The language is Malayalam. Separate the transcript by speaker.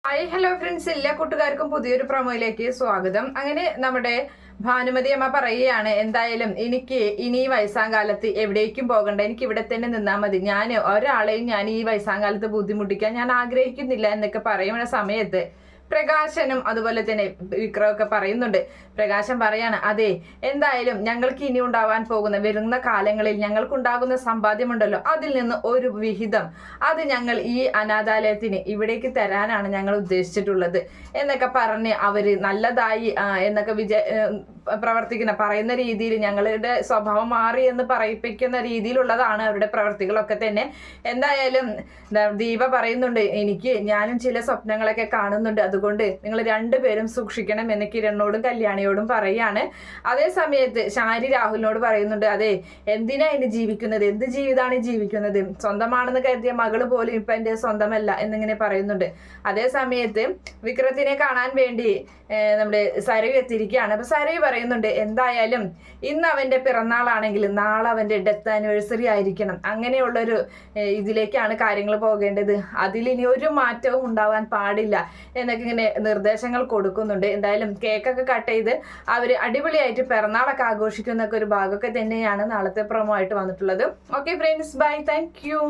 Speaker 1: ഹായ് ഹലോ ഫ്രണ്ട്സ്, എല്ലാ കൂട്ടുകാർക്കും പുതിയൊരു പ്രൊമോയിലേക്ക് സ്വാഗതം. അങ്ങനെ നമ്മുടെ ഭാനുമതി അമ്മ പറയുകയാണ്, എന്തായാലും എനിക്ക് ഇനി ഈ വയസ്സാം കാലത്ത് എവിടേക്കും പോകണ്ട, എനിക്ക് ഇവിടെ തന്നെ നിന്നാൽ മതി, ഞാൻ ഒരാളെയും ഞാൻ ഈ വയസ്സാം കാലത്ത് ബുദ്ധിമുട്ടിക്കാൻ ഞാൻ ആഗ്രഹിക്കുന്നില്ല എന്നൊക്കെ പറയുന്ന സമയത്ത് പ്രകാശനും അതുപോലെ തന്നെ വിക്രമൊക്കെ പറയുന്നുണ്ട്. പ്രകാശൻ പറയാണ്, അതെ, എന്തായാലും ഞങ്ങൾക്ക് ഇനി ഉണ്ടാവാൻ പോകുന്ന വരുന്ന കാലങ്ങളിൽ ഞങ്ങൾക്കുണ്ടാകുന്ന സമ്പാദ്യമുണ്ടല്ലോ, അതിൽ നിന്ന് ഒരു വിഹിതം അത് ഞങ്ങൾ ഈ അനാഥാലയത്തിന് ഇവിടേക്ക് തരാനാണ് ഞങ്ങൾ ഉദ്ദേശിച്ചിട്ടുള്ളത് എന്നൊക്കെ പറഞ്ഞ് അവര് നല്ലതായി എന്നൊക്കെ പറയുന്ന രീതിയിൽ ഞങ്ങളുടെ സ്വഭാവം മാറി എന്ന് പറയിപ്പിക്കുന്ന രീതിയിലുള്ളതാണ് അവരുടെ പ്രവർത്തികളൊക്കെ തന്നെ. എന്തായാലും ദീപ പറയുന്നുണ്ട്, ഞാനും ചില സ്വപ്നങ്ങളൊക്കെ കാണുന്നുണ്ട്, അതുകൊണ്ട് നിങ്ങൾ രണ്ടുപേരും സൂക്ഷിക്കണം എന്ന് കിരണിനോടും കല്യാണിയോടും പറയാണ്. അതേ സമയത്ത് ശാരി രാഹുലിനോട് പറയുന്നുണ്ട്, അതെ, എന്തിനാ ഇനി ജീവിക്കുന്നത്, എന്ത് ജീവിതമാണ് ജീവിക്കുന്നത്, സ്വന്തമാണെന്ന് കരുതിയ മകള് പോലും ഇപ്പൊ എന്റെ സ്വന്തമല്ല എന്നിങ്ങനെ പറയുന്നുണ്ട്. അതേ സമയത്ത് വിക്രത്തിനെ കാണാൻ വേണ്ടി നമ്മുടെ സരവി എത്തിയിരിക്കുകയാണ്. അപ്പൊ സരവി പറയുന്നുണ്ട്, എന്തായാലും ഇന്ന് അവന്റെ പിറന്നാളാണെങ്കിൽ നാളെ അവന്റെ ഡെത്ത് ആനിവേഴ്സറി ആയിരിക്കണം, അങ്ങനെയുള്ളൊരു ഇതിലേക്കാണ് കാര്യങ്ങൾ പോകേണ്ടത്, അതിലിനി ഒരു മാറ്റവും ഉണ്ടാവാൻ പാടില്ല എന്നൊക്കെ ഇങ്ങനെ നിർദ്ദേശങ്ങൾ കൊടുക്കുന്നുണ്ട്. എന്തായാലും കേക്കൊക്കെ കട്ട് ചെയ്ത് അവര് അടിപൊളിയായിട്ട് പിറന്നാളൊക്കെ ആഘോഷിക്കുന്നൊക്കെ ഒരു ഭാഗമൊക്കെ തന്നെയാണ് നാളത്തെ പ്രൊമോ ആയിട്ട് വന്നിട്ടുള്ളത്. Okay friends, bye, thank U.